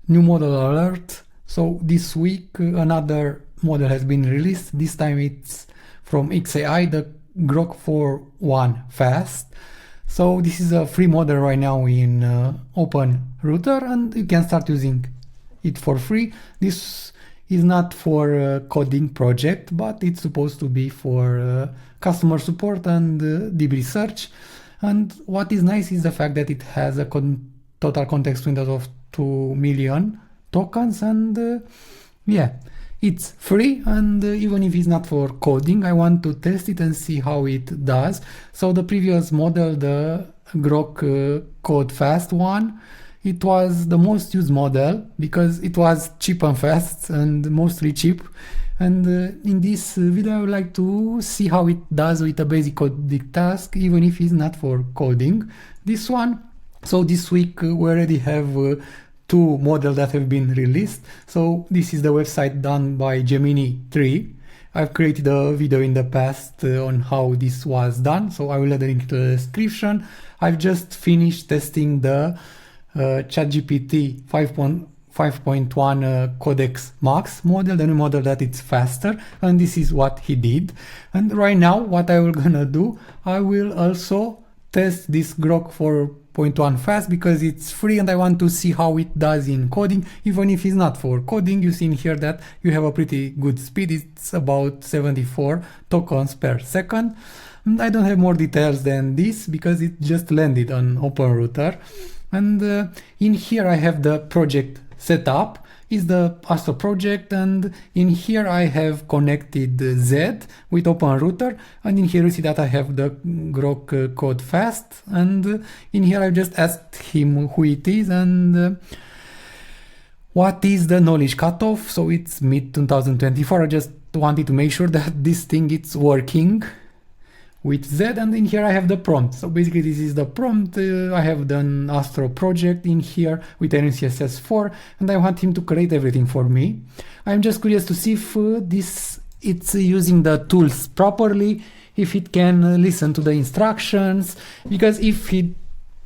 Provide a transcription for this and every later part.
new model alert. So this week another model has been released. This time it's from XAI, the Grok 4.1 fast. So this is a free model right now in openrouter, and you can start using it for free. This is not for a coding project, but it's supposed to be for customer support and deep research. And what is nice is the fact that it has a total context window of 2 million tokens, and yeah, it's free. And even if it's not for coding, I want to test it and see how it does. So the previous model, the Grok Code Fast one, it was the most used model because it was cheap and fast, and mostly cheap. And in this video I would like to see how it does with a basic coding task, even if it's not for coding, this one. So this week we already have two models that have been released. So this is the website done by Gemini 3. I've created a video in the past on how this was done, so I will add a link to the description. I've just finished testing the ChatGPT 5.1 Codex Max model, the new model that it's faster, and this is what he did. And right now what I will gonna do, I will also test this Grok 4.1 fast because it's free and I want to see how it does in coding. Even if it's not for coding, you see in here that you have a pretty good speed. It's about 74 tokens per second. And I don't have more details than this because it just landed on openrouter. And in here I have the project set up. Is the Astro project, and in here I have connected Z with openrouter, and in here you see that I have the Grok code fast, and in here I just asked him who it is and what is the knowledge cutoff. So it's mid 2024. I just wanted to make sure that this thing is working with Z, and in here I have the prompt. So basically this is the prompt. I have done Astro project in here with NCSS4, and I want him to create everything for me. I'm just curious to see if it's using the tools properly, if it can listen to the instructions, because if it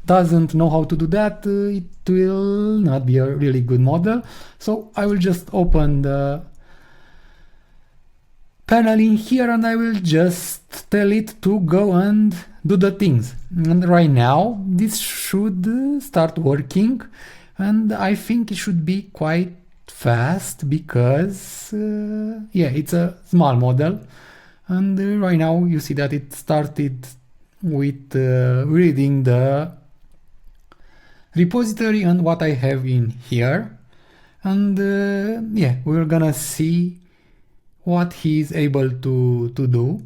doesn't know how to do that, it will not be a really good model. So I will just open the panel in here and I will just tell it to go and do the things. And right now this should start working, and I think it should be quite fast because yeah, it's a small model. And right now you see that it started with reading the repository and what I have in here. And yeah, we're gonna see what he is able to do,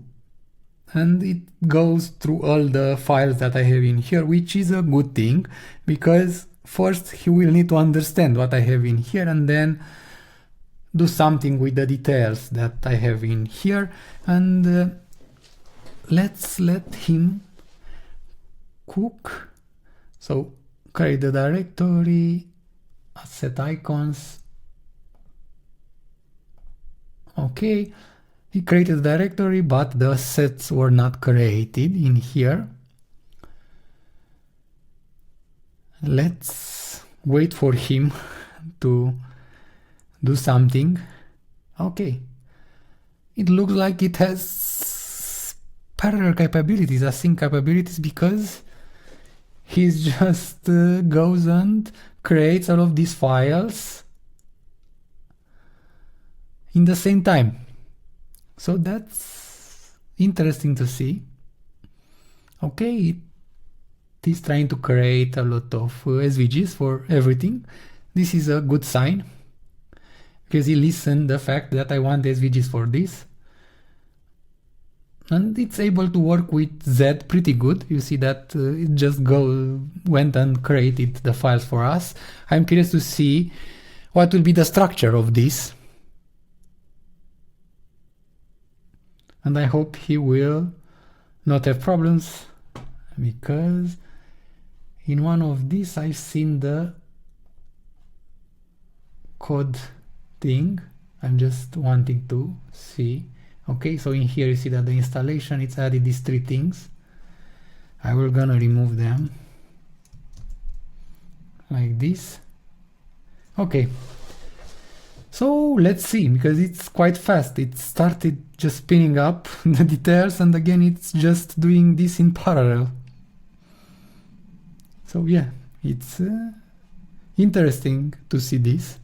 and it goes through all the files that I have in here, which is a good thing because first he will need to understand what I have in here and then do something with the details that I have in here. And let's let him cook. So create the directory, set icons. Okay, he created a directory, but the sets were not created in here. Let's wait for him to do something. Okay, it looks like it has parallel capabilities, async capabilities, because he just goes and creates all of these files in the same time. So that's interesting to see. Okay, it is trying to create a lot of SVGs for everything. This is a good sign because he listened the fact that I want SVGs for this, and it's able to work with Z pretty good. You see that it just went and created the files for us. I'm curious to see what will be the structure of this. And I hope he will not have problems, because in one of these I've seen the code thing. I'm just wanting to see. Okay, so in here you see that the installation, it's added these three things. I will gonna remove them like this. Okay, so let's see, because it's quite fast. It started just spinning up the details, and again it's just doing this in parallel. So yeah, it's interesting to see this.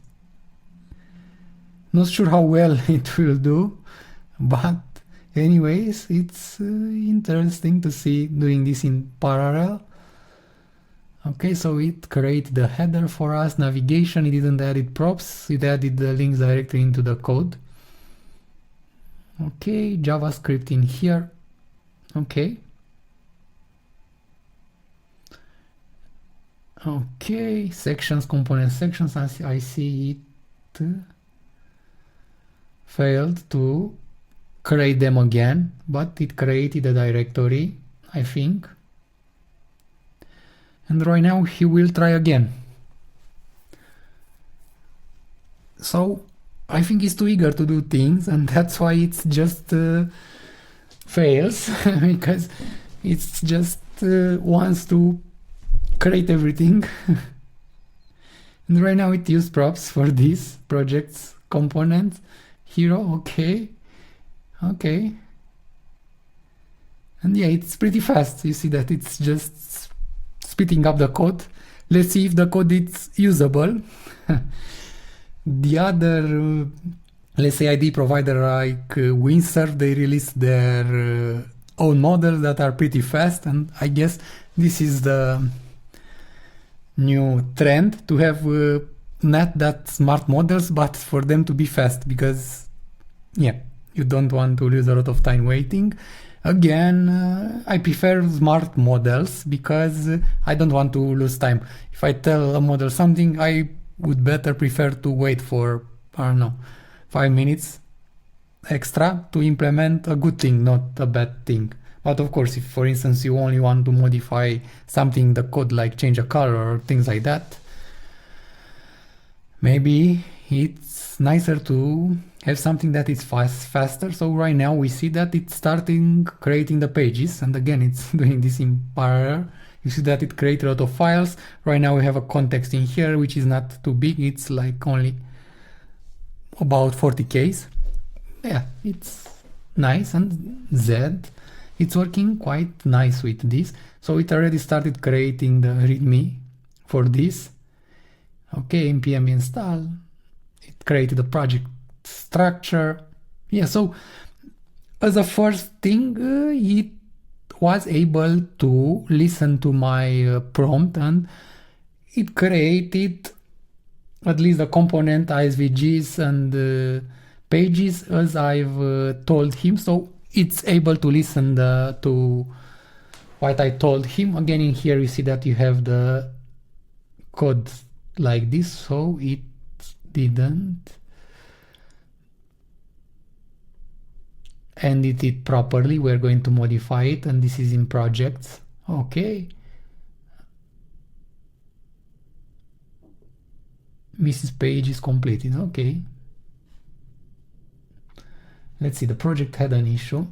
Not sure how well it will do, but anyways, it's interesting to see doing this in parallel. Okay, so it created the header for us, navigation, it didn't add props, it added the links directly into the code. Okay, JavaScript in here. Okay. Okay, sections, component sections, I see it failed to create them again, but it created a directory, I think. And right now he will try again. So I think he's too eager to do things, and that's why it's just fails, because it's just wants to create everything. And right now it used props for these projects, components, hero, okay. And yeah, it's pretty fast. You see that it's just spitting up the code. Let's see if the code is usable. The other, let's say, ID provider like Windsurf, they release their own models that are pretty fast, and I guess this is the new trend to have not that smart models, but for them to be fast, because yeah, you don't want to lose a lot of time waiting. Again, I prefer smart models because I don't want to lose time. If I tell a model something, I would better prefer to wait for, I don't know, 5 minutes extra to implement a good thing, not a bad thing. But of course, if for instance you only want to modify something in the code, like change a color or things like that, maybe it's nicer to have something that is faster. So right now we see that it's starting creating the pages, and again it's doing this in parallel. You see that it created a lot of files. Right now we have a context in here which is not too big, it's like only about 40Ks. Yeah, it's nice. And Z, it's working quite nice with this. So it already started creating the readme for this. Okay, npm install, it created the project structure. Yeah, so as a first thing, it was able to listen to my prompt, and it created at least the component ISVGs and pages as I've told him. So it's able to listen to what I told him. Again, in here you see that you have the code like this, so it didn't edit it properly. We're going to modify it, and this is in projects. Okay, Mrs. Page is completed. Okay, let's see, the project had an issue.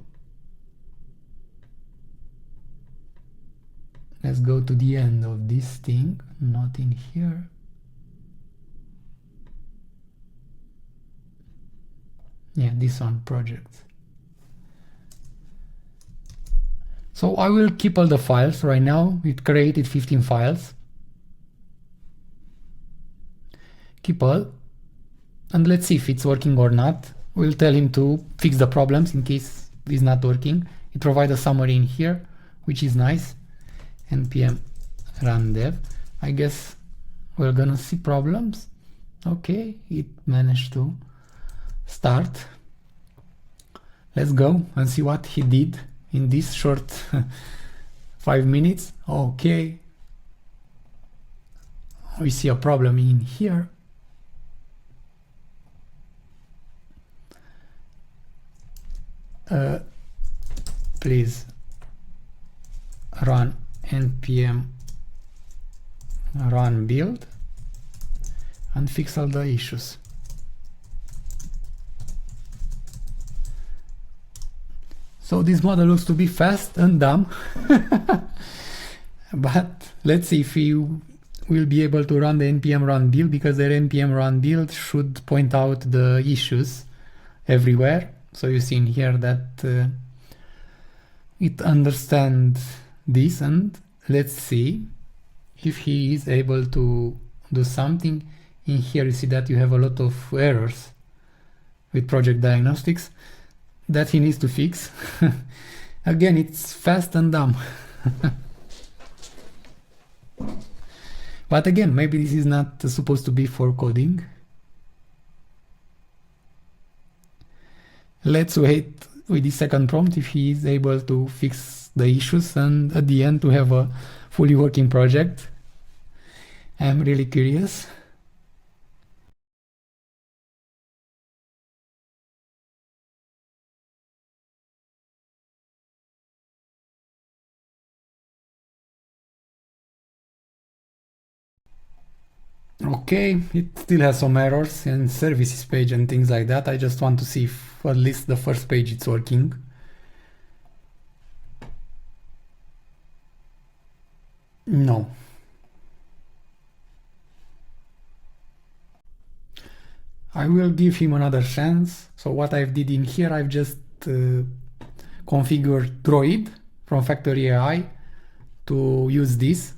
Let's go to the end of this thing, not in here. Yeah, this one, projects. So I will keep all the files. Right now it created 15 files. Keep all, and let's see if it's working or not. We'll tell him to fix the problems in case it's not working. It provides a summary in here, which is nice. npm run dev. I guess we're gonna see problems. Okay, it managed to start. Let's go and see what he did in this short 5 minutes. Okay, we see a problem in here. Please run npm run build and fix all the issues. So this model looks to be fast and dumb, but let's see if we will be able to run the npm run build, because their npm run build should point out the issues everywhere. So you see in here that it understands this, and let's see if he is able to do something. In here you see that you have a lot of errors with project diagnostics that he needs to fix. Again, it's fast and dumb. But again, maybe this is not supposed to be for coding. Let's wait with the second prompt if he is able to fix the issues, and at the end to have a fully working project. I'm really curious. Okay, it still has some errors in services page and things like that. I just want to see if at least the first page is working. No. I will give him another chance. So what I've did in here, I've just configured Droid from Factory.ai to use this,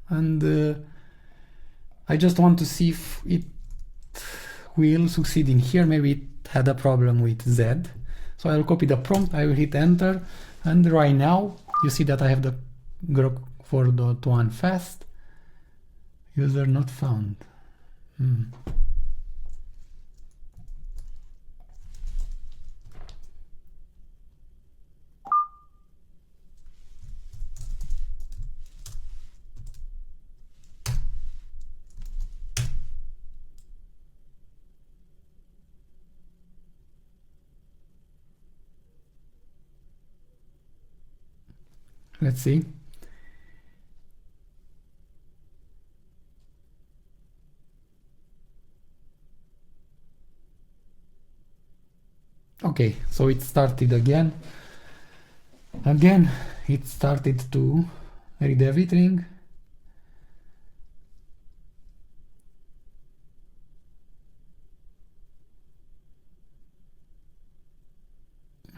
and I just want to see if it will succeed in here. Maybe it had a problem with Z. So I'll copy the prompt, I will hit enter, and right now you see that I have the Grok 4.1 fast. User not found. Let's see. Okay, so it started again. Again, it started to read everything.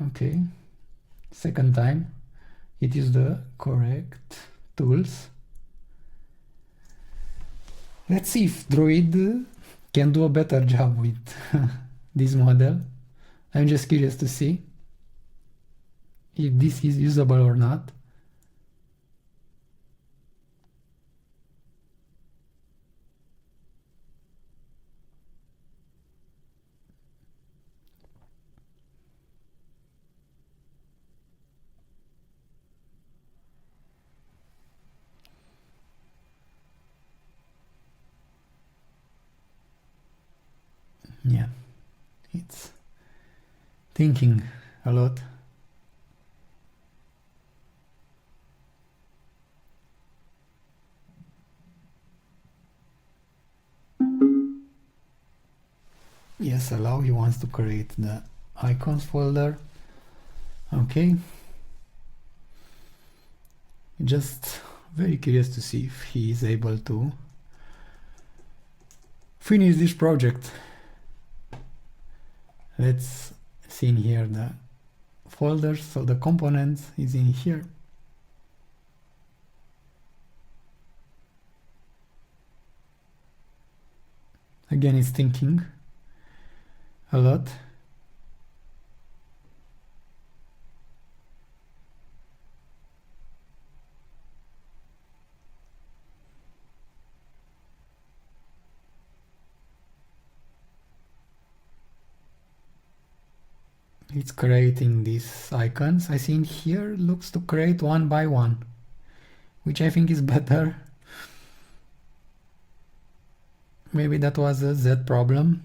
Okay, second time it is the correct tools. Let's see if Droid can do a better job with this model. I'm just curious to see if this is usable or not. Yeah, it's thinking a lot. Yes, allow, he wants to create the icons folder. Okay. Just very curious to see if he is able to finish this project. Let's see in here the folders, so the components is in here. Again, it's thinking a lot. It's creating these icons. I see in here looks to create one by one, which I think is better. Maybe that was a Z problem,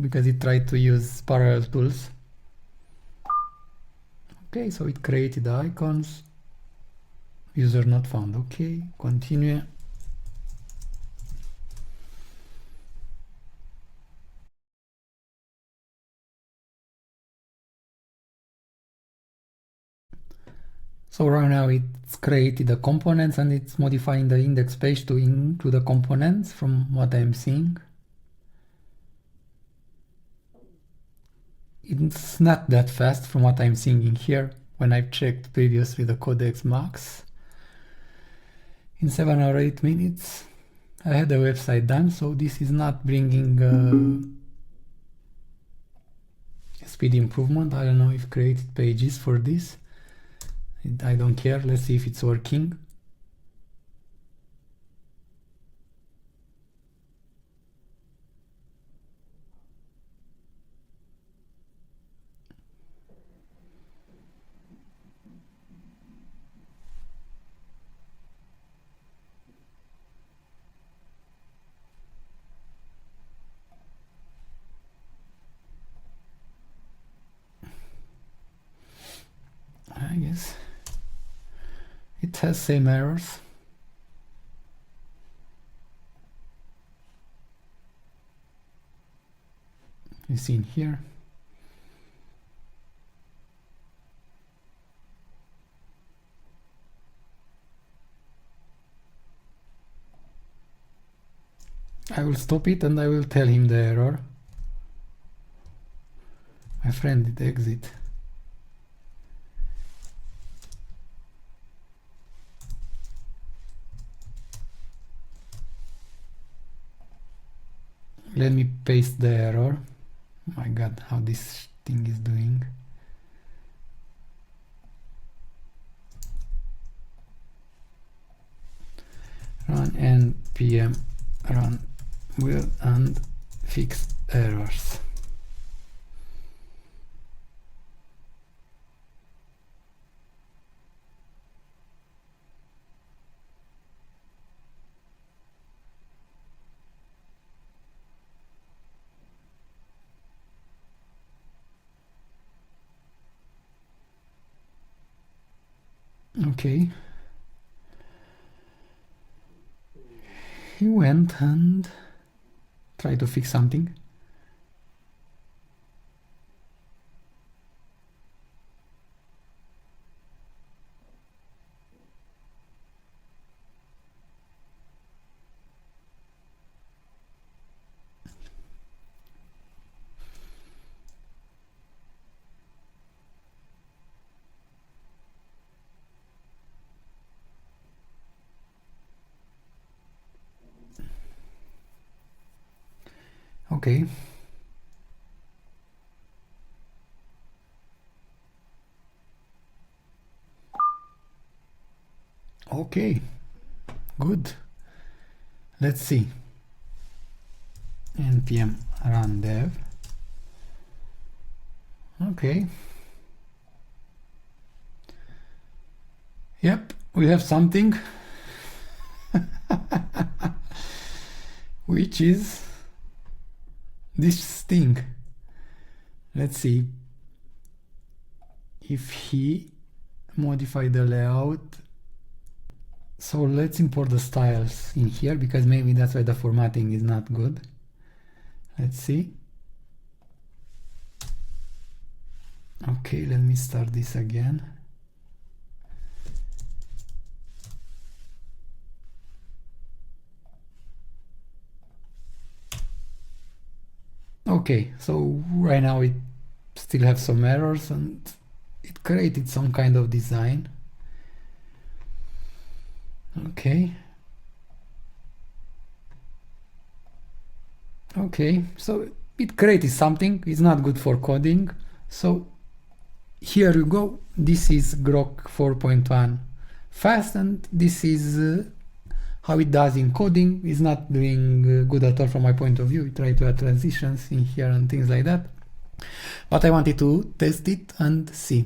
because it tried to use parallel tools. Okay, so it created the icons. User not found. Okay, continue. So right now it's created the components and it's modifying the index page to include the components from what I'm seeing. It's not that fast from what I'm seeing in here when I've checked previously the codex max. In 7 or 8 minutes I had the website done, so this is not bringing speed improvement. I don't know if created pages for this. I don't care. Let's see if it's working. I guess it has same errors. You see in here. I will stop it and I will tell him the error. My friend did exit. Let me paste the error. Oh my god, how this thing is doing. Run npm run will and fix errors. Okay. He went and tried to fix something. Okay. Okay, good. Let's see. npm run dev. Okay. Yep, we have something which is this thing. Let's see if he modified the layout. So let's import the styles in here because maybe that's why the formatting is not good. Let's see. Okay, let me start this again. Okay, so right now it still have some errors and it created some kind of design. Okay. Okay, so it created something. It's not good for coding. So here you go. This is Grok 4.1 fast, and this is how it does in coding. It's not doing good at all from my point of view. I try to add transitions in here and things like that. But I wanted to test it and see.